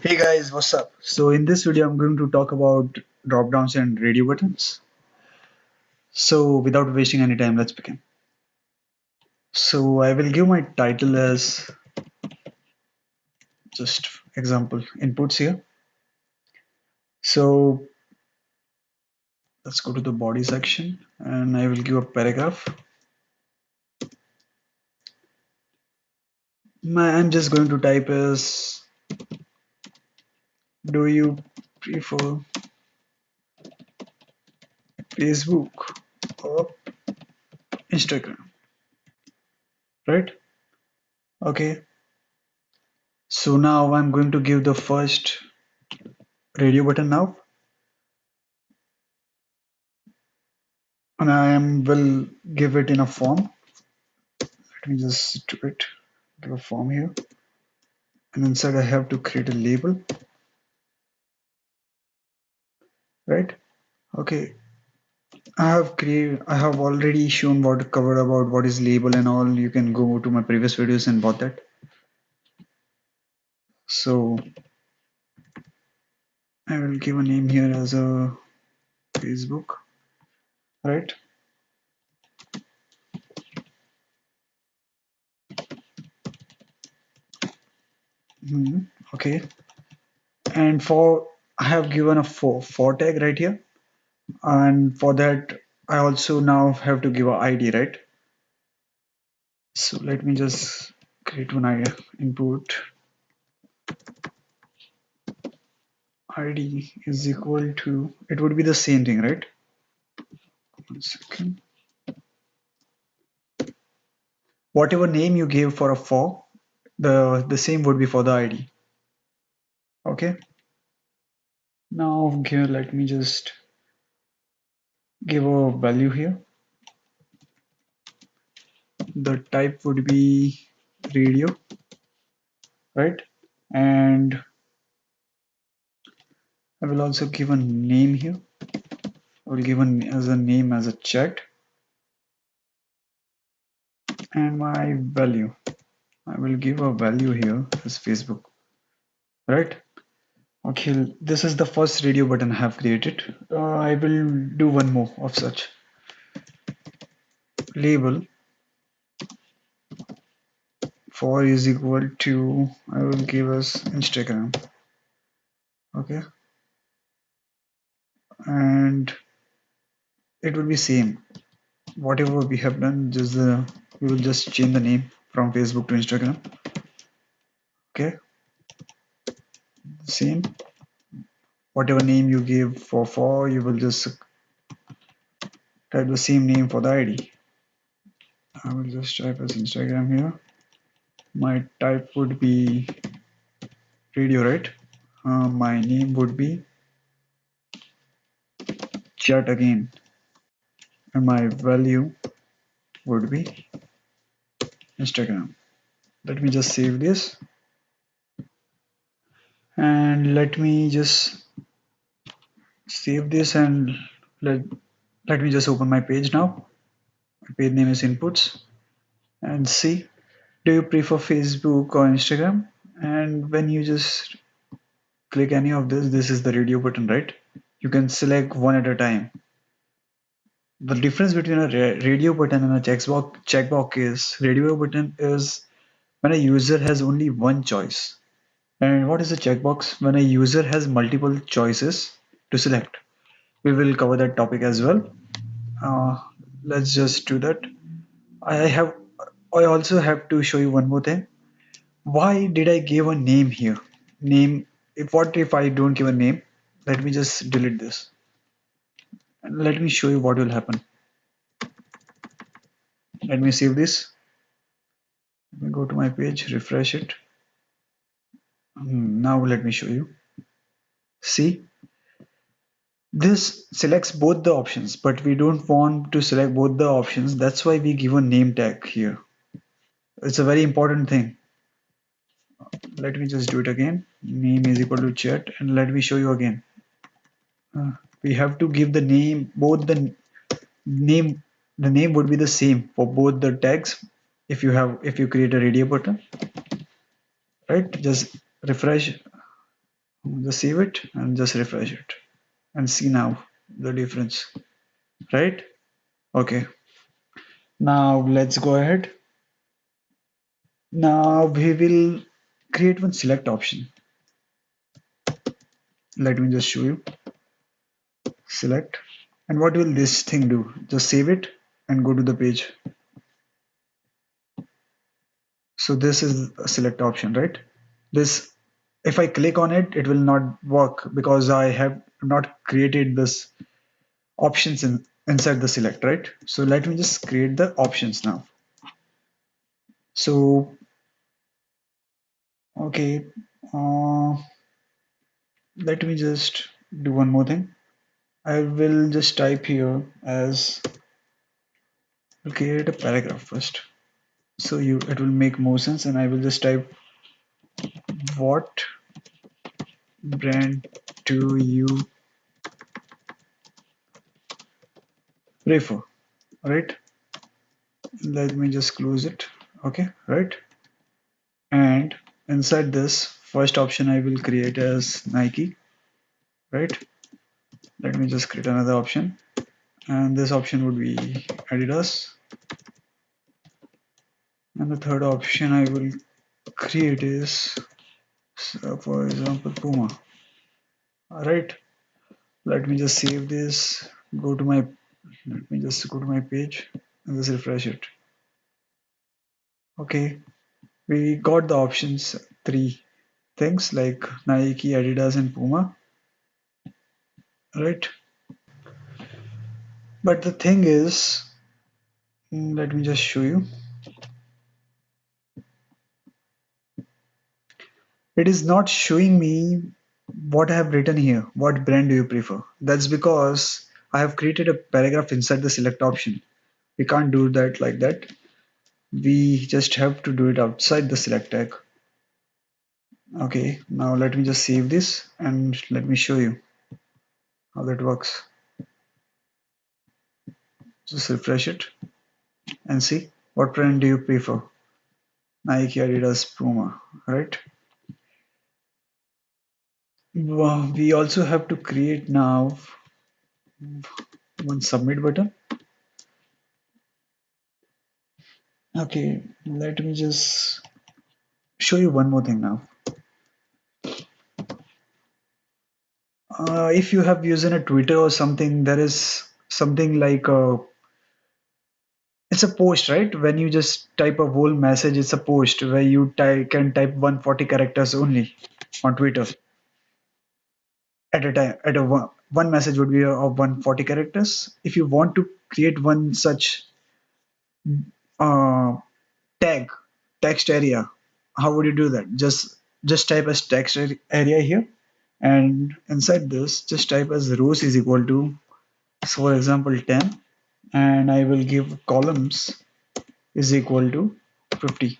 Hey guys, what's up? So in this video, I'm going to talk about dropdowns and radio buttons. So without wasting any time, let's begin. So I will give my title as just example inputs here. So let's go to the body section and I will give a paragraph. I'm just going to type as do you prefer Facebook or Instagram? Right? Okay. So now I'm going to give the first radio button now. And will give it in a form. Let me just do it. Give a form here, and inside I have to create a label, right? Okay, I have already shown what covered about what is label and all. You can go to my previous videos and watch that. So I will give a name here as a Facebook, right? Okay, and for I have given a for tag right here, and for that I also now have to give a ID, right? So let me just create one idea input id is equal to, it would be the same thing, right? One second. Whatever name you gave for a for, the same would be for the id. Okay. Now here, let me just give a value here. The type would be radio, right? And I will also give a name here. I will give as a name as a chat, and my value, I will give a value here as Facebook, right? Okay, this is the first radio button I have created. I will do one more of such. Label for is equal to, I will give us Instagram. Okay, and it will be same. Whatever we have done, just we will just change the name from Facebook to Instagram. Okay, same. Whatever name you give for, you will just type the same name for the ID. I will just type as Instagram here. My type would be radio, right? My name would be chat again, and my value would be Instagram. Let me just save this, and let me just save this, and let, let me just open my page now. My page name is inputs, and see, do you prefer Facebook or Instagram? And when you just click any of this is the radio button, right? You can select one at a time. The difference between a radio button and a checkbox is radio button is when a user has only one choice. And what is a checkbox? When a user has multiple choices to select. We will cover that topic as well. Uh, let's just do that. I have. I also have to show you one more thing. Why did I give a name here? Name. If what if I don't give a name? Let me just delete this. And let me show you what will happen. Let me save this. Let me go to my page, refresh it. Now let me show you. See, this selects both the options, but we don't want to select both the options. That's why we give a name tag here. It's a very important thing. Let me just do it again. Name is equal to chat, and let me show you again. We have to give the name, both name, the name would be the same for both the tags. If you create a radio button, right? Just refresh. Just save it and just refresh it and see now the difference, right? Okay, now let's go ahead. Now we will create one select option. Let me just show you. Select. And what will this thing do? Just save it and go to the page. So this is a select option, right? This, if I click on it, it will not work because I have not created this options inside the select, right? So let me just create the options now. So, okay, uh, let me just do one more thing. I will just type here as, I'll create a paragraph first. So it will make more sense, and I will just type, what brand do you prefer? Right? Let me just close it. Okay, right? And inside this first option I will create as Nike, right? Let me just create another option, and this option would be Adidas, and the third option I will create is, for example, Puma. All right, let me just save this. Go to my Let me just go to my page and just refresh it. Okay, we got the options, three things like Nike, Adidas, and Puma, right? But the thing is, let me just show you. It is not showing me what I have written here. What brand do you prefer? That's because I have created a paragraph inside the select option. We can't do that like that. We just have to do it outside the select tag. Okay, now let me just save this and let me show you how that works. Just refresh it and see what brand do you prefer. Nike, Adidas, Puma, right? We also have to create now one submit button. Okay, let me just show you one more thing now. If you have used a Twitter or something, there is something like it's a post, right? When you just type a whole message, it's a post where you can type 140 characters only on Twitter at a time. At a one message would be of 140 characters. If you want to create one such uh, tag text area, how would you do that? Just type as text area here, and inside this, just type as rows is equal to, so for example, 10, and I will give columns is equal to 50,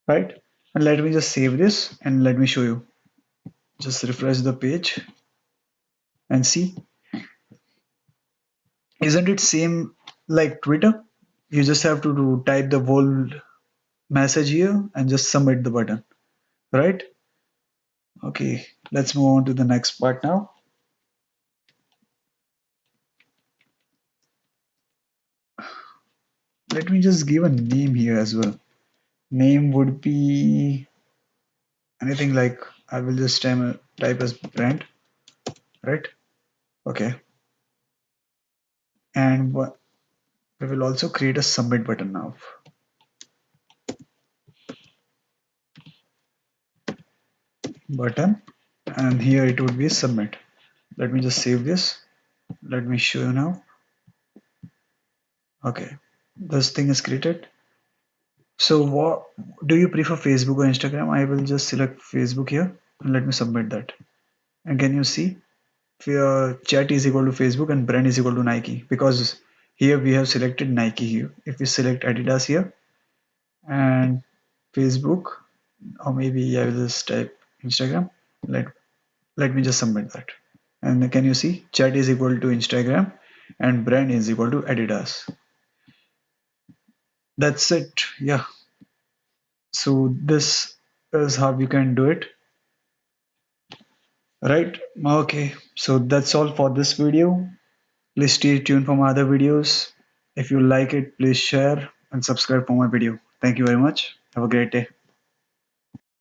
right? And let me just save this and let me show you. Just refresh the page and see. Isn't it same like Twitter? You just have to type the whole message here and just submit the button, right? Okay, let's move on to the next part now. Let me just give a name here as well. Name would be anything like, I will just type as brand, right? Okay, and we will also create a submit button now. Button, and here it would be submit. Let me just save this. Let me show you now. Okay, this thing is created. So what do you prefer, Facebook or Instagram? I will just select Facebook here and let me submit that. And can you see, chat is equal to Facebook and brand is equal to Nike, because here we have selected Nike here. If we select Adidas here and Facebook, or maybe I will just type Instagram, let let me just submit that. And can you see, chat is equal to Instagram and brand is equal to Adidas. That's it. Yeah, so this is how you can do it. Right? Okay. So that's all for this video. Please stay tuned for my other videos. If you like it, please share and subscribe for my video. Thank you very much. Have a great day.